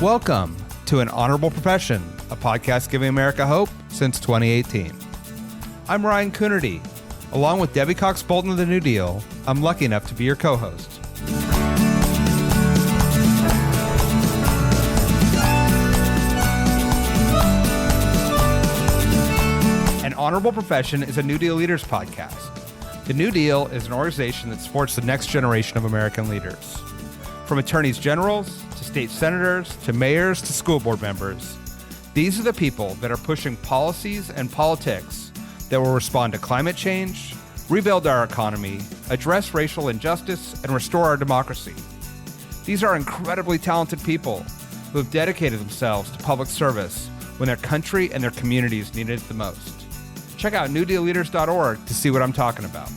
Welcome to An Honorable Profession, a podcast giving America hope since 2018. I'm Ryan Coonerty. Along with Debbie Cox Bultan of the New Deal, I'm lucky enough to be your co-host. An Honorable Profession is a New Deal Leaders podcast. The New Deal is an organization that supports the next generation of American leaders. From attorneys generals to state senators to mayors to school board members, these are the people that are pushing policies and politics that will respond to climate change, rebuild our economy, address racial injustice, and restore our democracy. These are incredibly talented people who have dedicated themselves to public service when their country and their communities needed it the most. Check out newdealleaders.org to see what I'm talking about.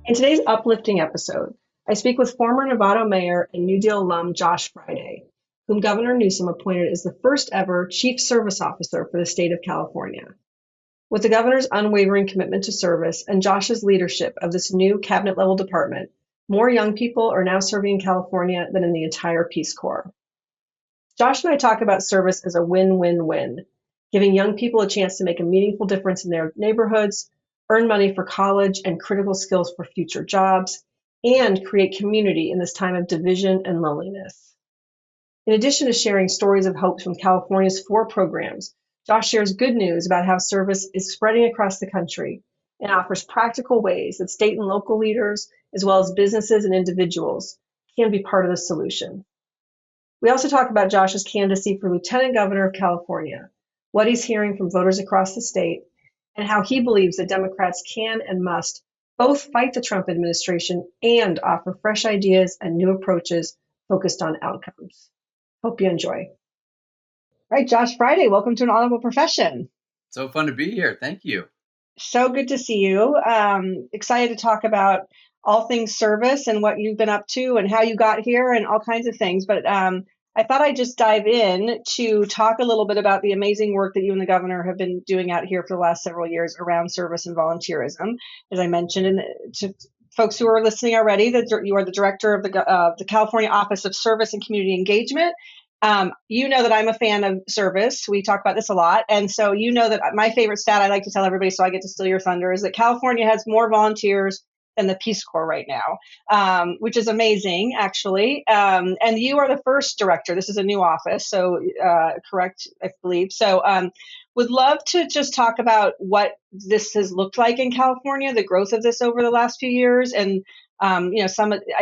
In today's uplifting episode, I speak with former Novato Mayor and NewDEAL alum Josh Fryday, whom Governor Newsom appointed as the first ever Chief Service Officer for the state of California. With the governor's unwavering commitment to service and Josh's leadership of this new cabinet-level department, more young people are now serving in California than in the entire Peace Corps. Josh and I talk about service as a win-win-win, giving young people a chance to make a meaningful difference in their neighborhoods, earn money for college and critical skills for future jobs, and create community in this time of division and loneliness. In addition to sharing stories of hope from California's 4 programs, Josh shares good news about how service is spreading across the country and offers practical ways that state and local leaders, as well as businesses and individuals, can be part of the solution. We also talk about Josh's candidacy for Lieutenant Governor of California, what he's hearing from voters across the state, and how he believes that Democrats can and must both fight the Trump administration and offer fresh ideas and new approaches focused on outcomes. Hope you enjoy. All right, Josh Fryday, welcome to An Honorable Profession. So fun to be here. Thank you. So good to see you. Excited to talk about all things service and what you've been up to and how you got here and all kinds of things. But I thought I'd just dive in to talk a little bit about the amazing work that you and the governor have been doing out here for the last several years around service and volunteerism. As I mentioned, and to folks who are listening already, that you are the director of the California Office of Service and Community Engagement. You know that I'm a fan of service. We talk about this a lot. And so you know that my favorite stat I like to tell everybody, so I get to steal your thunder, is that California has more volunteers than the Peace Corps right now, which is amazing, actually. And you are the first director. This is a new office, so correct, I believe. So would love to just talk about what this has looked like in California, the growth of this over the last few years. And, I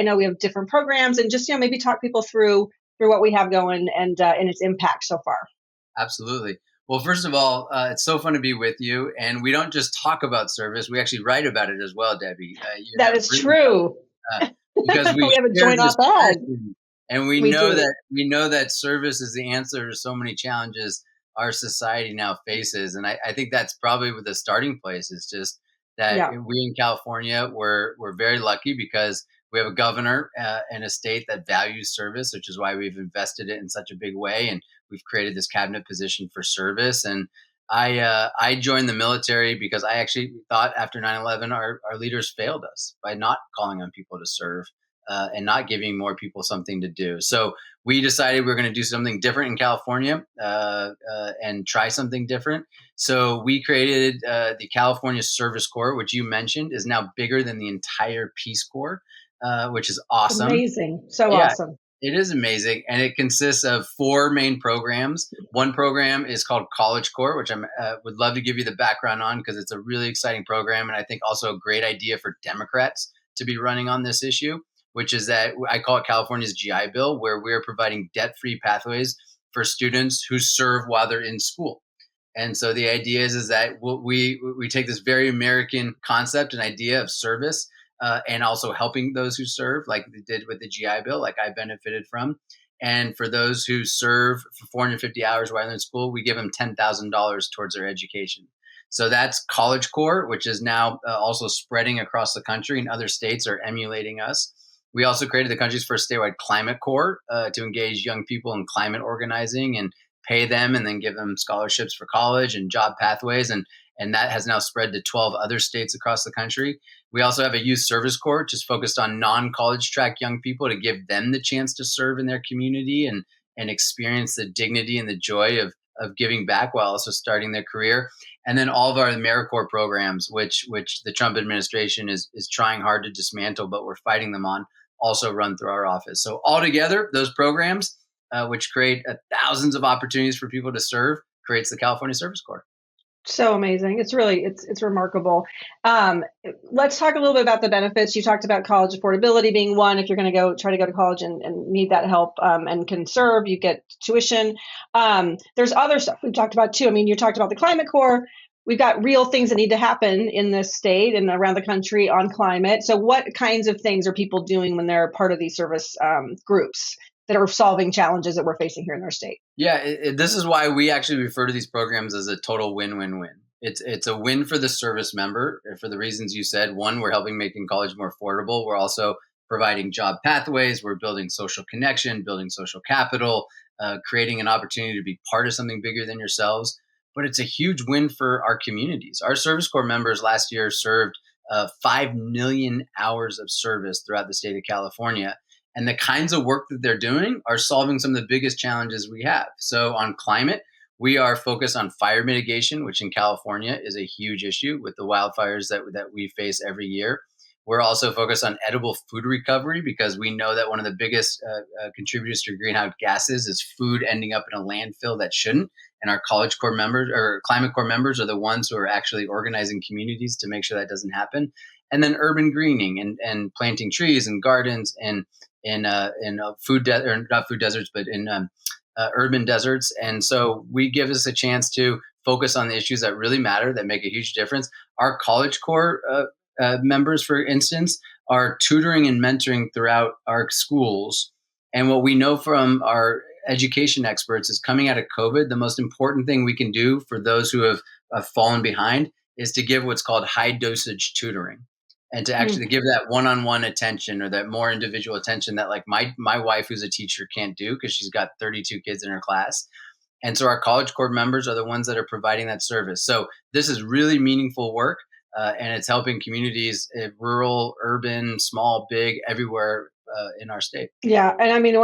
know we have different programs and just, maybe talk people through what we have going and its impact so far. Absolutely. Well, first of all, it's so fun to be with you. And we don't just talk about service. We actually write about it as well, Debbie. That is true. Because we have a joint op-ed. And we know that service is the answer to so many challenges our society now faces. And I think that's probably what the starting place is, just that we in California, we're very lucky because we have a governor and a state that values service, which is why we've invested it in such a big way. And we've created this cabinet position for service. And I joined the military because I actually thought after 9/11, our leaders failed us by not calling on people to serve and not giving more people something to do. So we decided we were going to do something different in California and try something different. So we created the California Service Corps, which you mentioned is now bigger than the entire Peace Corps. Which is awesome. Amazing. Awesome. It is amazing. And it consists of 4 main programs. One program is called College Corps, which I would love to give you the background on because it's a really exciting program. And I think also a great idea for Democrats to be running on this issue, which is that I call it California's GI Bill, where we're providing debt-free pathways for students who serve while they're in school. And so the idea is that we take this very American concept and idea of service and also helping those who serve, like we did with the GI Bill, like I benefited from. And for those who serve for 450 hours while they're in school, we give them $10,000 towards their education. So that's College Corps, which is now also spreading across the country, and other states are emulating us. We also created the country's first statewide Climate Corps to engage young people in climate organizing and pay them and then give them scholarships for college and job pathways. And and that has now spread to 12 other states across the country. We also have a youth service corps just focused on non-college track young people to give them the chance to serve in their community and experience the dignity and the joy of giving back while also starting their career. And then all of our AmeriCorps programs, which the Trump administration is trying hard to dismantle, but we're fighting them on, also run through our office. So altogether, those programs, which create thousands of opportunities for people to serve, creates the California Service Corps. So amazing. It's really, it's remarkable. Let's talk a little bit about the benefits. You talked about college affordability being one. If you're going to try to go to college and need that help and can serve, you get tuition. There's other stuff we've talked about too. I mean, you talked about the Climate Corps. We've got real things that need to happen in this state and around the country on climate. So what kinds of things are people doing when they're part of these service groups that are solving challenges that we're facing here in our state? Yeah, this is why we actually refer to these programs as a total win-win-win. It's a win for the service member for the reasons you said. One, we're helping making college more affordable. We're also providing job pathways. We're building social connection, building social capital, creating an opportunity to be part of something bigger than yourselves. But it's a huge win for our communities. Our Service Corps members last year served 5 million hours of service throughout the state of California. And the kinds of work that they're doing are solving some of the biggest challenges we have. So on climate, we are focused on fire mitigation, which in California is a huge issue with the wildfires that we face every year. We're also focused on edible food recovery because we know that one of the biggest contributors to greenhouse gases is food ending up in a landfill that shouldn't. And our College Corps members or Climate Corps members are the ones who are actually organizing communities to make sure that doesn't happen. And then urban greening and planting trees and gardens and in not food deserts, but in urban deserts. And so we give us a chance to focus on the issues that really matter, that make a huge difference. Our College Corps members, for instance, are tutoring and mentoring throughout our schools. And what we know from our education experts is coming out of COVID, the most important thing we can do for those who have fallen behind is to give what's called high dosage tutoring. And to actually give that one-on-one attention or that more individual attention that like my wife, who's a teacher, can't do because she's got 32 kids in her class. And so our College Corps members are the ones that are providing that service. So this is really meaningful work and it's helping communities, rural, urban, small, big, everywhere in our state. Yeah. And I mean,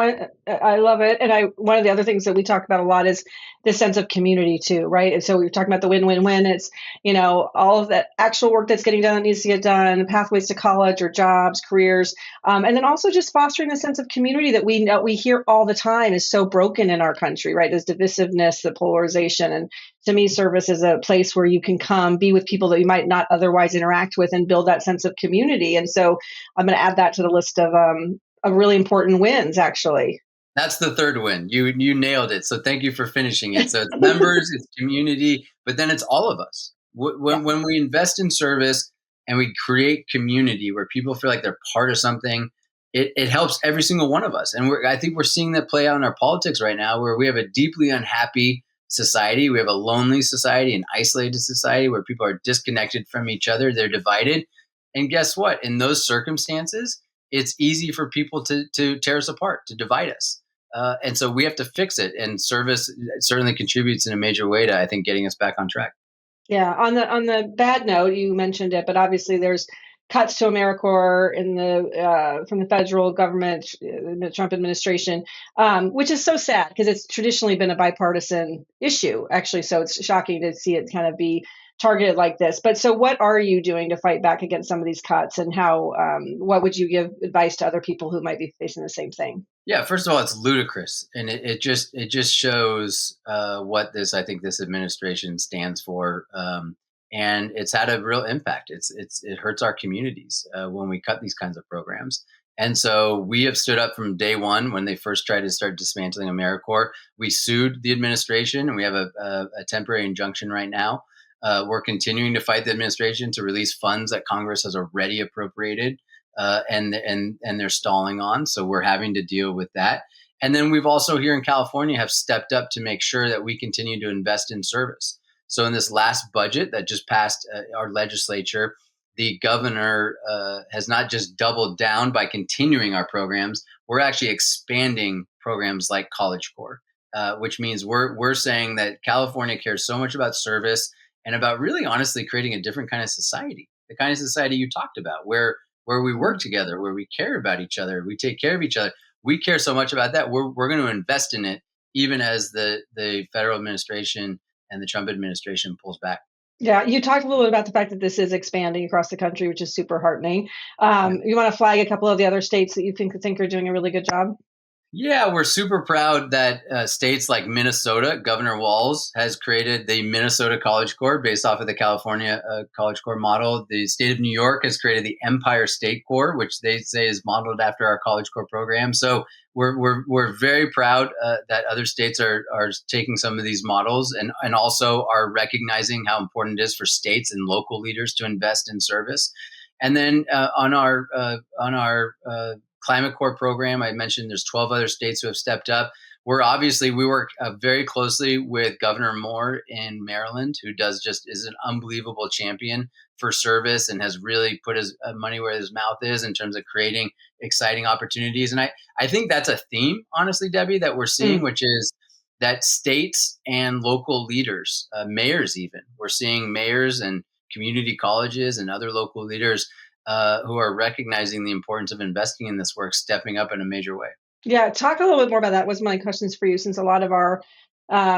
I love it. And one of the other things that we talk about a lot is this sense of community too, right? And so we're talking about the win-win-win. It's, all of that actual work that's getting done that needs to get done, pathways to college or jobs, careers. And then also just fostering a sense of community that we hear all the time is so broken in our country, right? This divisiveness, the polarization. And to me, service is a place where you can come be with people that you might not otherwise interact with and build that sense of community. And so I'm going to add that to the list of really important wins, actually. That's the third win. You nailed it. So thank you for finishing it. So it's members, it's community, but then it's all of us. When we invest in service and we create community where people feel like they're part of something, it helps every single one of us. And I think we're seeing that play out in our politics right now, where we have a deeply unhappy society. We have a lonely society, an isolated society where people are disconnected from each other. They're divided. And guess what? In those circumstances, it's easy for people to tear us apart, to divide us. And so we have to fix it. And service certainly contributes in a major way to, I think, getting us back on track. Yeah. On the bad note, you mentioned it, but obviously there's cuts to AmeriCorps from the federal government, the Trump administration, which is so sad because it's traditionally been a bipartisan issue, actually. So it's shocking to see it kind of be targeted like this. But so what are you doing to fight back against some of these cuts, and what would you give advice to other people who might be facing the same thing? Yeah, first of all, it's ludicrous, and it just shows what I think this administration stands for, and it's had a real impact. It hurts our communities when we cut these kinds of programs. And so we have stood up from day one when they first tried to start dismantling AmeriCorps. We sued the administration, and we have a temporary injunction right now. We're continuing to fight the administration to release funds that Congress has already appropriated, and they're stalling on. So we're having to deal with that. And then we've also here in California have stepped up to make sure that we continue to invest in service. So in this last budget that just passed our legislature, the governor has not just doubled down by continuing our programs. We're actually expanding programs like College Corps, which means we're saying that California cares so much about service and about really honestly creating a different kind of society, the kind of society you talked about, where we work together, where we care about each other, we take care of each other. We care so much about that. We're going to invest in it, even as the federal administration and the Trump administration pulls back. Yeah, you talked a little bit about the fact that this is expanding across the country, which is super heartening. Yeah. You want to flag a couple of the other states that you think are doing a really good job? Yeah, we're super proud that states like Minnesota, Governor Walz has created the Minnesota College Corps based off of the California College Corps model. The state of New York has created the Empire State Corps, which they say is modeled after our College Corps program. So we're very proud that other states are taking some of these models and also are recognizing how important it is for states and local leaders to invest in service. And then on our Climate Corps program, I mentioned there's 12 other states who have stepped up. We work very closely with Governor Moore in Maryland, who is an unbelievable champion for service and has really put his money where his mouth is in terms of creating exciting opportunities. And I think that's a theme, honestly, Debbie, that we're seeing, which is that states and local leaders, mayors even, we're seeing mayors and community colleges and other local leaders who are recognizing the importance of investing in this work, stepping up in a major way. Yeah, talk a little bit more about that. Was my questions for you, since a lot of our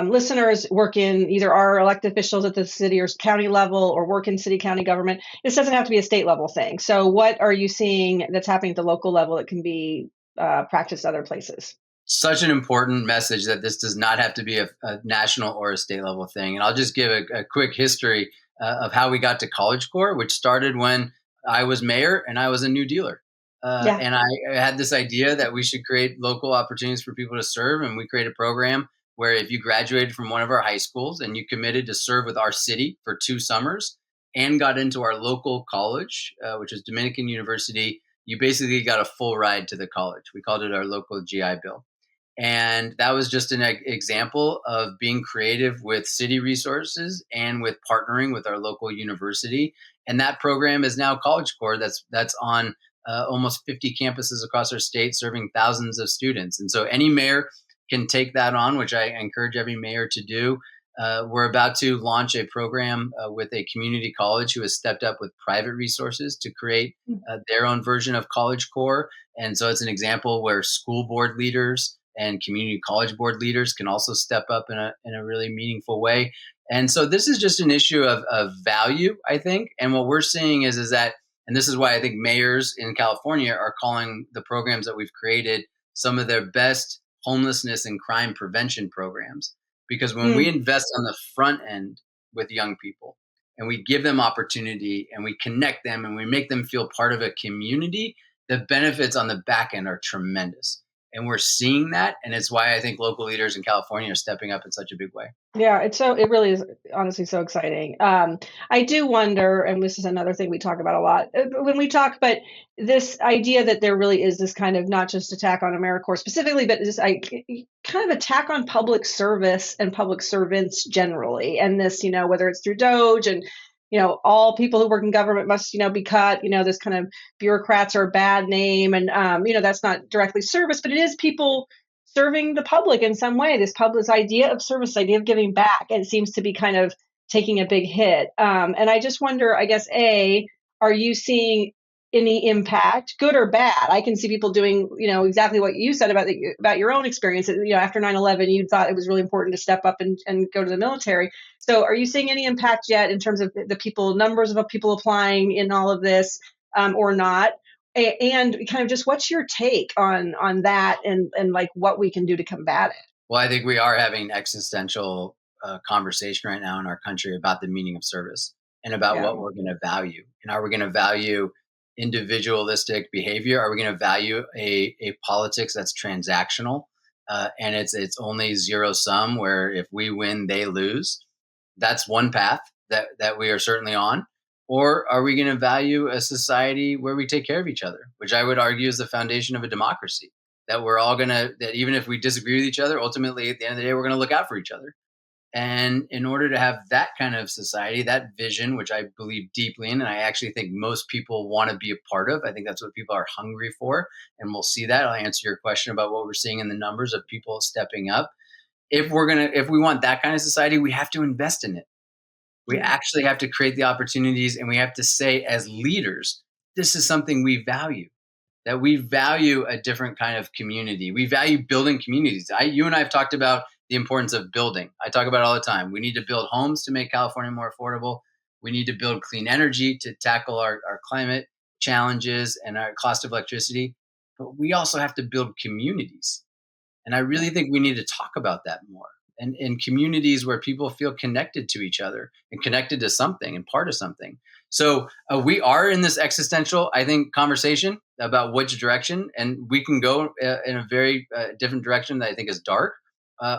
listeners work in either our elected officials at the city or county level or work in city county government. This doesn't have to be a state level thing. So what are you seeing that's happening at the local level that can be practiced other places? Such an important message that this does not have to be a national or a state level thing. And I'll just give a quick history of how we got to College Corps, which started when I was mayor and I was a New Dealer. And I had this idea that we should create local opportunities for people to serve. And we created a program where if you graduated from one of our high schools and you committed to serve with our city for 2 summers and got into our local college, which is Dominican University, you basically got a full ride to the college. We called it our local GI Bill. And that was just an example of being creative with city resources and with partnering with our local university. And that program is now College Corps. That's on almost 50 campuses across our state, serving thousands of students. And so any mayor can take that on, which I encourage every mayor to do. We're about to launch a program with a community college who has stepped up with private resources to create their own version of College Corps. And so it's an example where school board leaders and community college board leaders can also step up in a really meaningful way. And so this is just an issue of value, I think. And what we're seeing is that, and this is why I think mayors in California are calling the programs that we've created some of their best homelessness and crime prevention programs. Because when we invest on the front end with young people and we give them opportunity and we connect them and we make them feel part of a community, the benefits on the back end are tremendous. And we're seeing that. And it's why I think local leaders in California are stepping up in such a big way. Yeah, it really is honestly so exciting. I do wonder, and this is another thing we talk about a lot when we talk, but this idea that there really is this kind of not just attack on AmeriCorps specifically, but this kind of attack on public service and public servants generally. And this, whether it's through Doge and, all people who work in government must, be cut, this kind of bureaucrats are a bad name. And, that's not directly service, but it is people serving the public in some way. This idea of service, idea of giving back, it seems to be kind of taking a big hit. And I just wonder, I guess, are you seeing any impact, good or bad? I can see people doing, exactly what you said about your own experience. After 9/11, you thought it was really important to step up and go to the military. So are you seeing any impact yet in terms of the numbers of people applying in all of this, or not? And kind of just what's your take on that and like what we can do to combat it? Well, I think we are having an existential conversation right now in our country about the meaning of service and about what we're going to value. And are we going to value individualistic behavior? Are we going to value a politics that's transactional and it's only zero sum, where if we win, they lose? That's one path that we are certainly on. Or are we going to value a society where we take care of each other, which I would argue is the foundation of a democracy, that we're all that even if we disagree with each other, ultimately at the end of the day, we're going to look out for each other. And in order to have that kind of society, that vision, which I believe deeply in, and I actually think most people want to be a part of, I think that's what people are hungry for. And we'll see that. I'll answer your question about what we're seeing in the numbers of people stepping up. If we want that kind of society, we have to invest in it. We actually have to create the opportunities, and we have to say as leaders, this is something we value, that we value a different kind of community. We value building communities. You and I have talked about the importance of building. I talk about it all the time. We need to build homes to make California more affordable. We need to build clean energy to tackle our climate challenges and our cost of electricity. But we also have to build communities. And I really think we need to talk about that more. And in communities where people feel connected to each other and connected to something and part of something. So we are in this existential, I think, conversation about which direction, and we can go in a very different direction that I think is dark,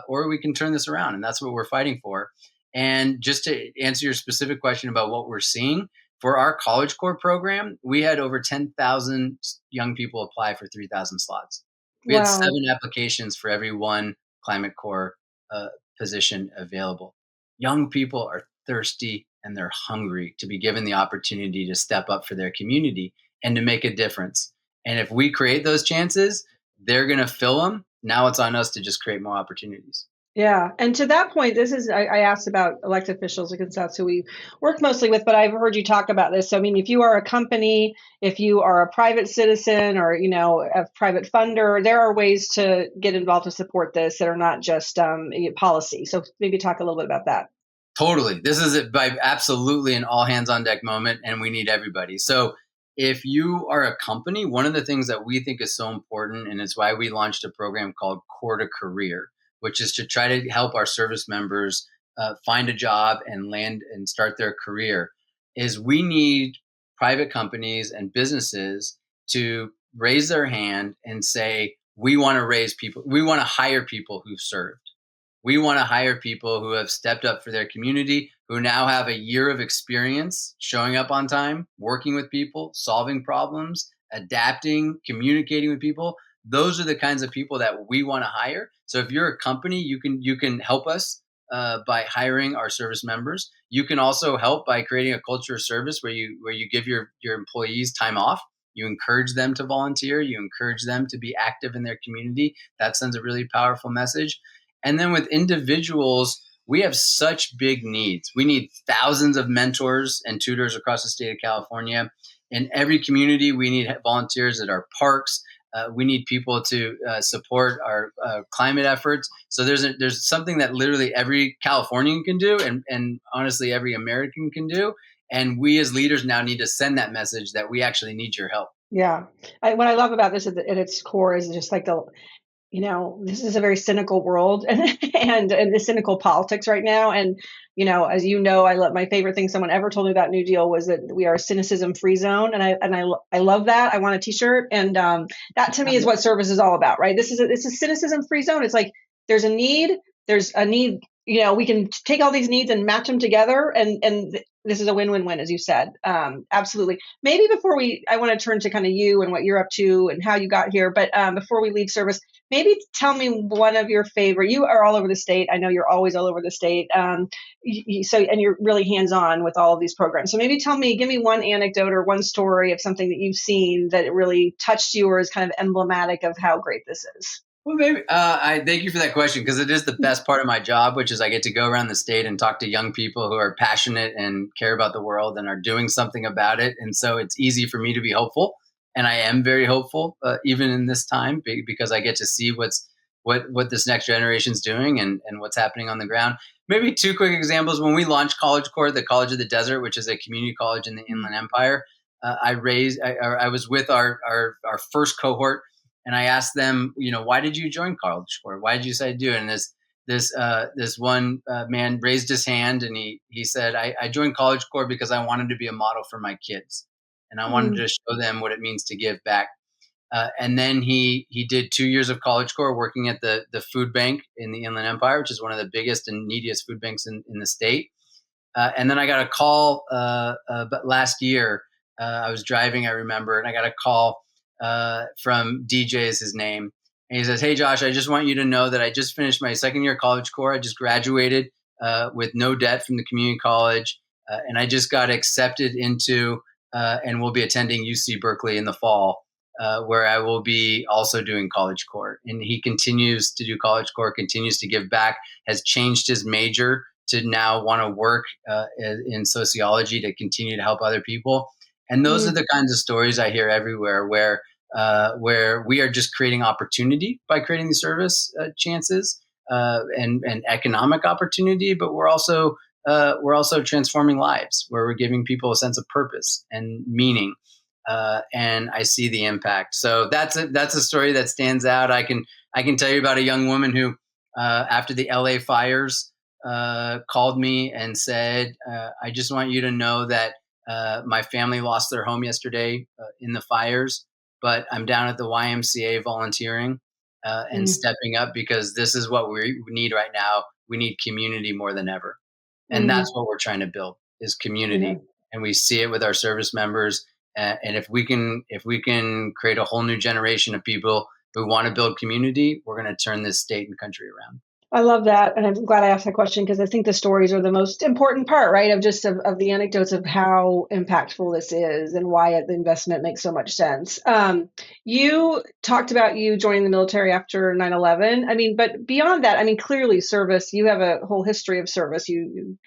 or we can turn this around, and that's what we're fighting for. And just to answer your specific question about what we're seeing, for our College Core program, we had over 10,000 young people apply for 3,000 slots. We had 7 applications for every one Climate Core position available. Young people are thirsty and they're hungry to be given the opportunity to step up for their community and to make a difference. And if we create those chances, they're going to fill them. Now it's on us to just create more opportunities. Yeah. And to that point, I asked about elected officials because that's who we work mostly with, but I've heard you talk about this. So, I mean, if you are a company, if you are a private citizen or, a private funder, there are ways to get involved to support this that are not just policy. So maybe talk a little bit about that. Totally. This is absolutely an all hands on deck moment, and we need everybody. So if you are a company, one of the things that we think is so important, and it's why we launched a program called Core to Career, which is to try to help our service members find a job and land and start their career, is we need private companies and businesses to raise their hand and say, we want to hire people who've served. We want to hire people who have stepped up for their community, who now have a year of experience showing up on time, working with people, solving problems, adapting, communicating with people. Those are the kinds of people that we want to hire. So if you're a company, you can help us by hiring our service members. You can also help by creating a culture of service where you give your employees time off. You encourage them to volunteer. You encourage them to be active in their community. That sends a really powerful message. And then with individuals, we have such big needs. We need thousands of mentors and tutors across the state of California. In every community, we need volunteers at our parks. We need people to support our climate efforts. So there's something that literally every Californian can do, and honestly, every American can do. And we as leaders now need to send that message that we actually need your help. Yeah. What I love about this at its core is just like this is a very cynical world and the cynical politics right now. And, as my favorite thing someone ever told me about New Deal was that we are a cynicism free zone. And I love that. I want a t-shirt. And that to me is what service is all about, right? It's a cynicism free zone. It's like, there's a need, we can take all these needs and match them together. And this is a win-win-win, as you said. Absolutely. Maybe I want to turn to kind of you and what you're up to and how you got here. But before we leave service, maybe tell me one of your favorite. You are all over the state. I know you're always all over the state. And you're really hands-on with all of these programs. So maybe give me one anecdote or one story of something that you've seen that really touched you or is kind of emblematic of how great this is. Well, maybe I thank you for that question, because it is the best part of my job, which is I get to go around the state and talk to young people who are passionate and care about the world and are doing something about it. And so it's easy for me to be hopeful. And I am very hopeful, even in this time, because I get to see what this next generation is doing and what's happening on the ground. Maybe 2 quick examples. When we launched College Core, the College of the Desert, which is a community college in the Inland Empire, I was with our first cohort. And I asked them, why did you join College Core? Why did you decide to do it? And this one man raised his hand and he said, I joined College Core because I wanted to be a model for my kids. And I wanted to show them what it means to give back. And then he did 2 years of College Core working at the food bank in the Inland Empire, which is one of the biggest and neediest food banks in the state. And then I got a call but last year. I was driving, I remember, and I got a call from DJ is his name. And he says, hey, Josh, I just want you to know that I just finished my second year College Core. I just graduated with no debt from the community college. And I just got accepted into and will be attending UC Berkeley in the fall, where I will be also doing College Core. And he continues to do College Core, continues to give back, has changed his major to now want to work in sociology to continue to help other people. And those are the kinds of stories I hear everywhere, where we are just creating opportunity by creating these service chances and economic opportunity, but we're also transforming lives, where we're giving people a sense of purpose and meaning. And I see the impact. So that's a story that stands out. I can tell you about a young woman who, after the LA fires, called me and said, "I just want you to know that my family lost their home yesterday in the fires, but I'm down at the YMCA volunteering and stepping up because this is what we need right now. We need community more than ever." And that's what we're trying to build, is community. And we see it with our service members. And if we can create a whole new generation of people who want to build community, we're going to turn this state and country around. I love that. And I'm glad I asked that question, because I think the stories are the most important part, right? Of the anecdotes of how impactful this is and why the investment makes so much sense. You talked about you joining the military after 9/11. I mean, but beyond that, I mean, clearly service, you have a whole history of service. You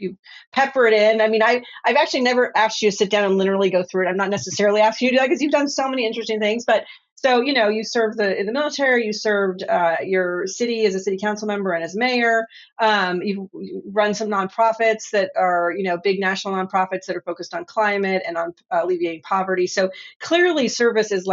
pepper it in. I mean, I've actually never asked you to sit down and literally go through it. I'm not necessarily asking you to do that, because you've done so many interesting things, but so, you served in the military, you served your city as a city council member and as mayor. You've run some nonprofits that are, big national nonprofits that are focused on climate and on alleviating poverty. So clearly service is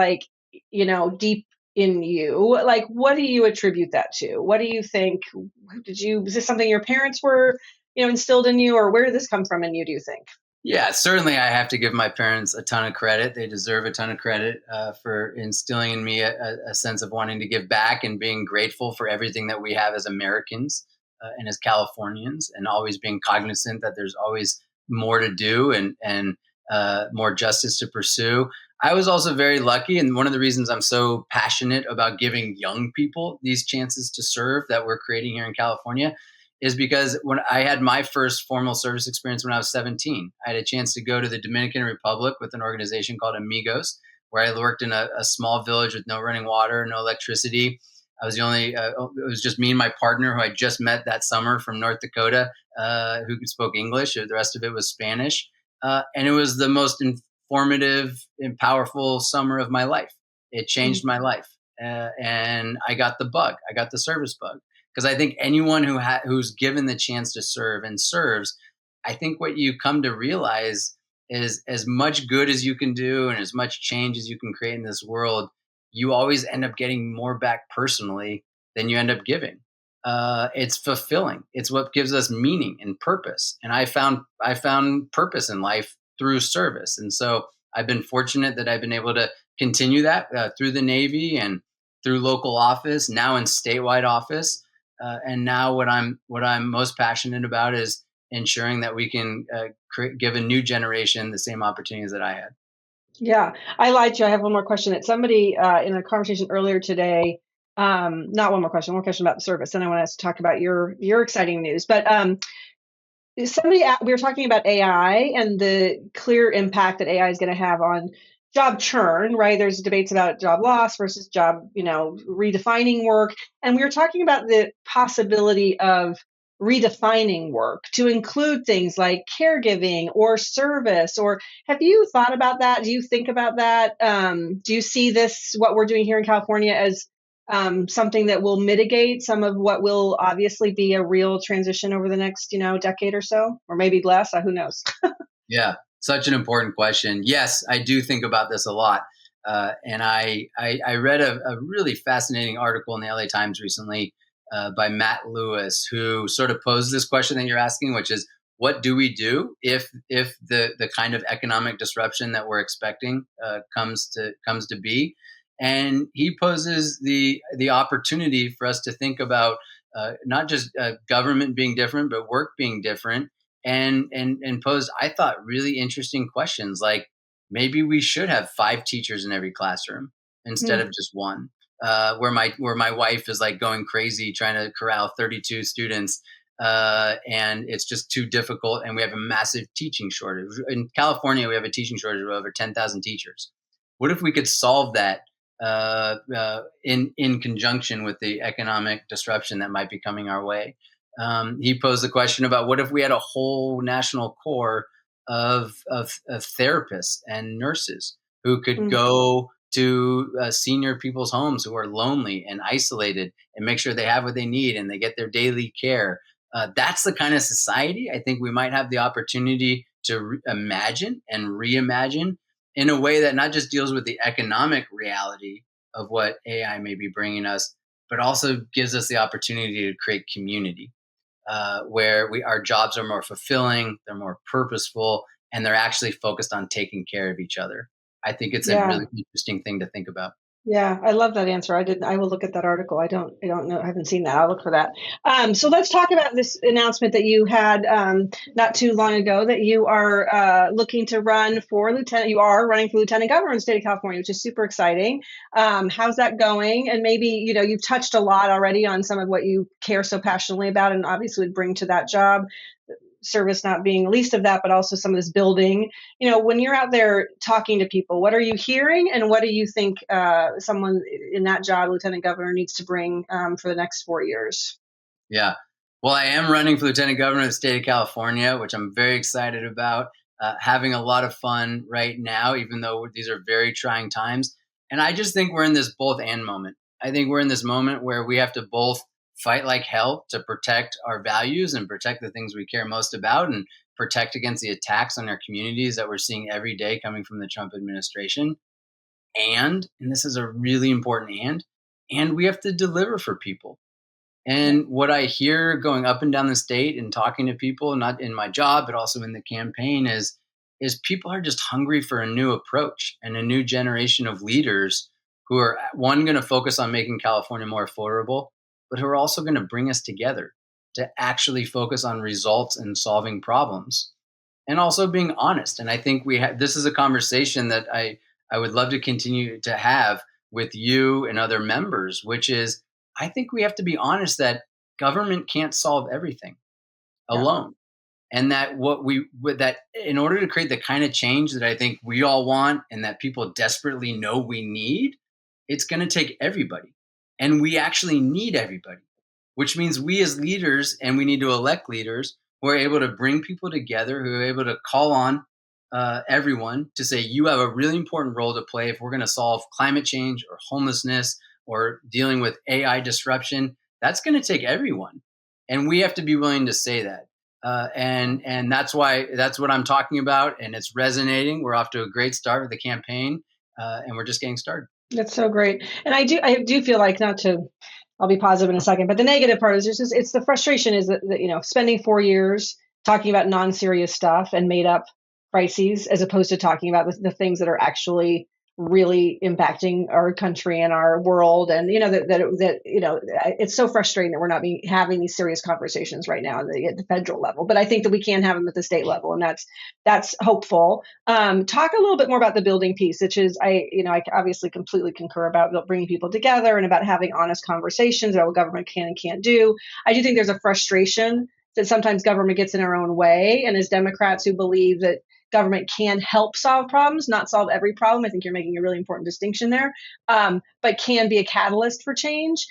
deep in you. Like, what do you attribute that to? What do you think? Was this something your parents were, instilled in you, or where did this come from in you, do you think? Yeah, certainly I have to give my parents a ton of credit. They deserve a ton of credit for instilling in me a sense of wanting to give back and being grateful for everything that we have as Americans and as Californians, and always being cognizant that there's always more to do and more justice to pursue. I was also very lucky, and one of the reasons I'm so passionate about giving young people these chances to serve that we're creating here in California is because when I had my first formal service experience when I was 17, I had a chance to go to the Dominican Republic with an organization called Amigos, where I worked in a small village with no running water, no electricity. I was the only, it was just me and my partner, who I just met that summer from North Dakota, who spoke English. The rest of it was Spanish. And it was the most informative and powerful summer of my life. It changed my life. And I got the bug. I got the service bug. Because I think anyone who's given the chance to serve and serves, I think what you come to realize is, as much good as you can do and as much change as you can create in this world, you always end up getting more back personally than you end up giving. It's fulfilling. It's what gives us meaning and purpose. And I found purpose in life through service. And so I've been fortunate that I've been able to continue that through the Navy and through local office, now in statewide office. And now what I'm most passionate about is ensuring that we can give a new generation the same opportunities that I had. Yeah, I lied to you. I have one more question. That somebody in a conversation earlier today, not one more question about the service. And I want to talk about your exciting news. But we were talking about AI and the clear impact that AI is going to have on job churn, right? There's debates about job loss versus job, redefining work. And we were talking about the possibility of redefining work to include things like caregiving or service. Or have you thought about that? Do you think about that? Do you see what we're doing here in California, as something that will mitigate some of what will obviously be a real transition over the next, decade or so, or maybe less? Who knows? Yeah, such an important question. Yes, I do think about this a lot. And I read a really fascinating article in the LA Times recently by Matt Lewis, who sort of posed this question that you're asking, which is, what do we do if the kind of economic disruption that we're expecting comes to be? And he poses the opportunity for us to think about not just government being different, but work being different, and posed, I thought, really interesting questions, like, maybe we should have 5 teachers in every classroom instead of just one. Where my wife is like going crazy trying to corral 32 students, and it's just too difficult, and we have a massive teaching shortage in California. We have a teaching shortage of over 10,000 teachers. What if we could solve that in conjunction with the economic disruption that might be coming our way? He posed the question about what if we had a whole national corps of therapists and nurses who could Mm. go to senior people's homes who are lonely and isolated and make sure they have what they need and they get their daily care. That's the kind of society I think we might have the opportunity to imagine and reimagine in a way that not just deals with the economic reality of what AI may be bringing us, but also gives us the opportunity to create community where our jobs are more fulfilling, they're more purposeful, and they're actually focused on taking care of each other. I think it's a Yeah. really interesting thing to think about. Yeah, I love that answer. I will look at that article. I don't know. I haven't seen that. I'll look for that. So let's talk about this announcement that you had not too long ago that you are looking to run for lieutenant. You are running for lieutenant governor in the state of California, which is super exciting. How's that going? And maybe, you've touched a lot already on some of what you care so passionately about and obviously would bring to that job. Service not being the least of that, but also some of this building. When you're out there talking to people, what are you hearing, and what do you think someone in that job, lieutenant governor, needs to bring for the next 4 years? Yeah. Well, I am running for lieutenant governor of the state of California, which I'm very excited about. Having a lot of fun right now, even though these are very trying times. And I just think we're in this both and moment. I think we're in this moment where we have to both fight like hell to protect our values and protect the things we care most about and protect against the attacks on our communities that we're seeing every day coming from the Trump administration. And this is a really important and we have to deliver for people. And what I hear going up and down the state and talking to people, not in my job, but also in the campaign, is people are just hungry for a new approach and a new generation of leaders who are one going to focus on making California more affordable, but who are also going to bring us together to actually focus on results and solving problems and also being honest. And I think this is a conversation that I would love to continue to have with you and other members, which is I think we have to be honest that government can't solve everything Yeah. alone. And that that in order to create the kind of change that I think we all want and that people desperately know we need, it's going to take everybody. And we actually need everybody, which means we as leaders, and we need to elect leaders who are able to bring people together, who are able to call on everyone to say, you have a really important role to play if we're going to solve climate change or homelessness or dealing with AI disruption. That's going to take everyone. And we have to be willing to say that. And that's what I'm talking about. And it's resonating. We're off to a great start with the campaign and we're just getting started. That's so great. And I do feel like, not to, I'll be positive in a second, but the negative part is just, it's the frustration is that spending 4 years talking about non-serious stuff and made up crises, as opposed to talking about the things that are actually really impacting our country and our world. And, it's so frustrating that we're not having these serious conversations right now at the federal level, but I think that we can have them at the state level, and that's hopeful. Talk a little bit more about the building piece, which is, I obviously completely concur about bringing people together and about having honest conversations about what government can and can't do. I do think there's a frustration that sometimes government gets in our own way. And as Democrats who believe that government can help solve problems, not solve every problem, I think you're making a really important distinction there, but can be a catalyst for change.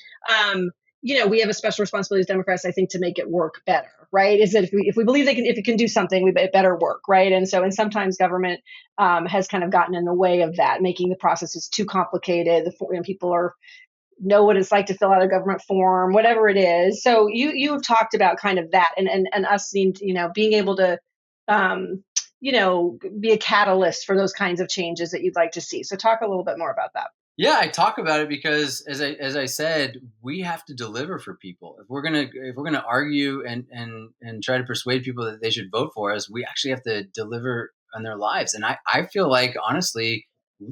We have a special responsibility as Democrats, I think, to make it work better, right? Is that if we believe if it can do something, it better work, right? And sometimes government has kind of gotten in the way of that, making the processes too complicated. People know what it's like to fill out a government form, whatever it is. So you have talked about kind of that and us being able to be a catalyst for those kinds of changes that you'd like to see. So talk a little bit more about that. Yeah, I talk about it because, as I said, we have to deliver for people. If we're gonna argue and try to persuade people that they should vote for us, we actually have to deliver on their lives. And I feel like, honestly,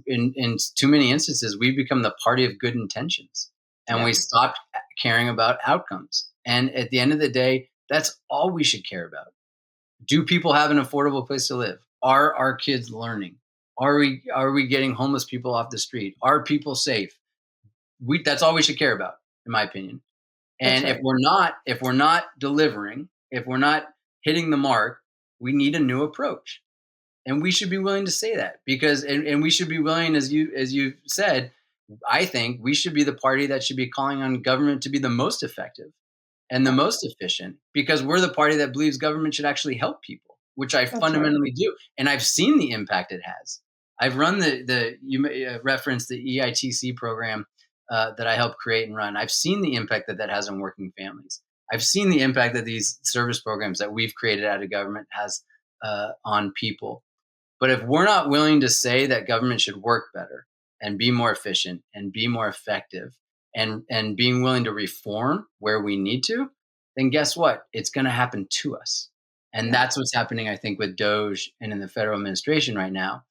in too many instances, we've become the party of good intentions, and we stopped caring about outcomes. And at the end of the day, that's all we should care about. Do people have an affordable place to live? Are our kids learning? Are we getting homeless people off the street? Are people safe? That's all we should care about, in my opinion. And right. if we're not delivering, if we're not hitting the mark, we need a new approach. And we should be willing to say that, because and we should be willing, as you said, I think we should be the party that should be calling on government to be the most effective and the most efficient, because we're the party that believes government should actually help people, which I fundamentally do. And I've seen the impact it has. I've run you referenced the EITC program that I helped create and run. I've seen the impact that has on working families. I've seen the impact that these service programs that we've created out of government has on people. But if we're not willing to say that government should work better and be more efficient and be more effective and being willing to reform where we need to, then guess what? It's going to happen to us. And that's what's happening, I think, with DOGE and in the federal administration right now.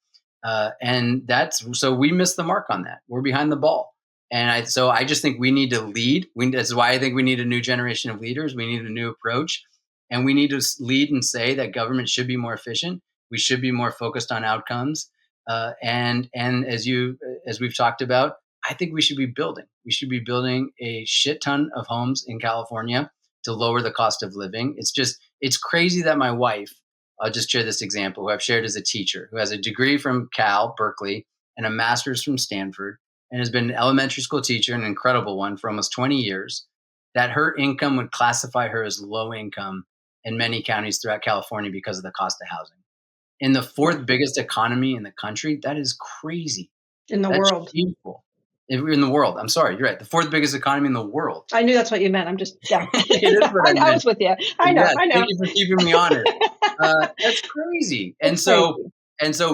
So we missed the mark on that. We're behind the ball. And I just think we need to lead. That's why I think we need a new generation of leaders. We need a new approach. And we need to lead and say that government should be more efficient. We should be more focused on outcomes. And as we've talked about, I think we should be building. We should be building a shit ton of homes in California to lower the cost of living. It's crazy that my wife, I'll just share this example, who I've shared as a teacher, who has a degree from Berkeley, and a master's from Stanford, and has been an elementary school teacher, an incredible one, for almost 20 years, that her income would classify her as low income in many counties throughout California because of the cost of housing. In the fourth biggest economy in the country, that is crazy. In the world. Shameful. In the world. I'm sorry, you're right. The fourth biggest economy in the world. I knew that's what you meant. I'm just, yeah. It is what I meant. I was with you. I know. Thank you for keeping me honest. That's crazy. And so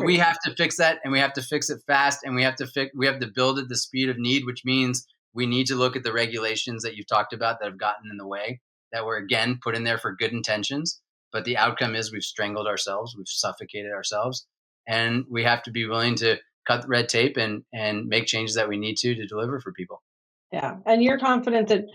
we have to fix that, and we have to fix it fast, and we have to build at the speed of need, which means we need to look at the regulations that you've talked about that have gotten in the way, that were, again, put in there for good intentions. But the outcome is we've strangled ourselves, we've suffocated ourselves, and we have to be willing to cut the red tape and make changes that we need to deliver for people. Yeah. And you're confident that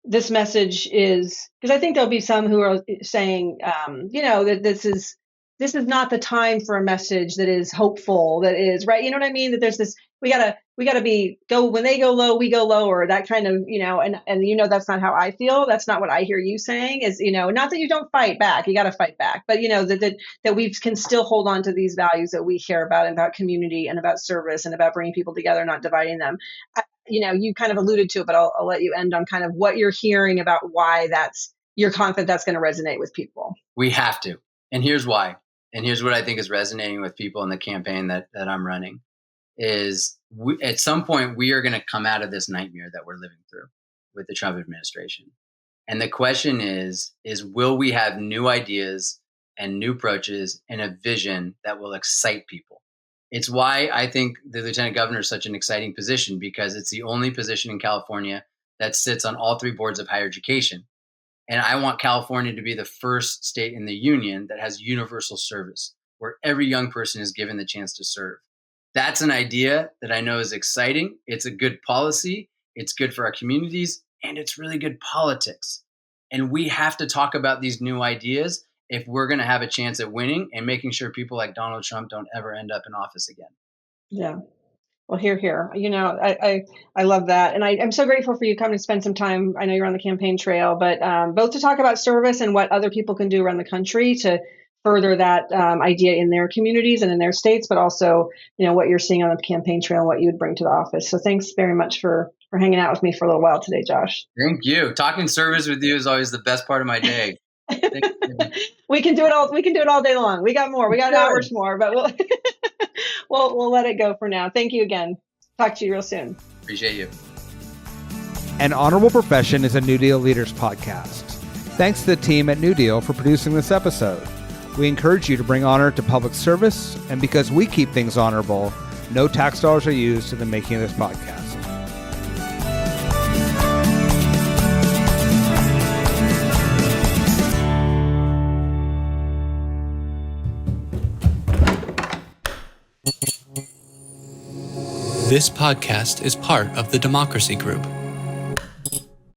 this message is, because I think there'll be some who are saying, that this is not the time for a message that is hopeful, that is right. You know what I mean? That there's this, we gotta when they go low, we go lower, that kind of, and that's not how I feel. That's not what I hear you saying is, not that you don't fight back, you got to fight back, but that we can still hold on to these values that we care about community and about service and about bringing people together, not dividing them. You kind of alluded to it, but I'll let you end on kind of what you're hearing about why you're confident that's going to resonate with people. We have to. And here's why. And here's what I think is resonating with people in the campaign that I'm running is at some point we are going to come out of this nightmare that we're living through with the Trump administration. And the question is will we have new ideas and new approaches and a vision that will excite people? It's why I think the lieutenant governor is such an exciting position, because it's the only position in California that sits on all three boards of higher education. And I want California to be the first state in the union that has universal service, where every young person is given the chance to serve. That's an idea that I know is exciting. It's a good policy. It's good for our communities, and it's really good politics. And we have to talk about these new ideas if we're going to have a chance at winning and making sure people like Donald Trump don't ever end up in office again. Yeah. Well, here. I love that. And I'm so grateful for you coming to spend some time. I know you're on the campaign trail, but both to talk about service and what other people can do around the country to further that idea in their communities and in their states, but also, what you're seeing on the campaign trail and what you would bring to the office. So thanks very much for hanging out with me for a little while today, Josh. Thank you. Talking service with you is always the best part of my day. We can do it all. We can do it all day long. We got more. We got hours more, but we'll let it go for now. Thank you again. Talk to you real soon. Appreciate you. An Honorable Profession is a New Deal Leaders podcast. Thanks to the team at New Deal for producing this episode. We encourage you to bring honor to public service, and because we keep things honorable, no tax dollars are used in the making of this podcast. This podcast is part of the Democracy Group.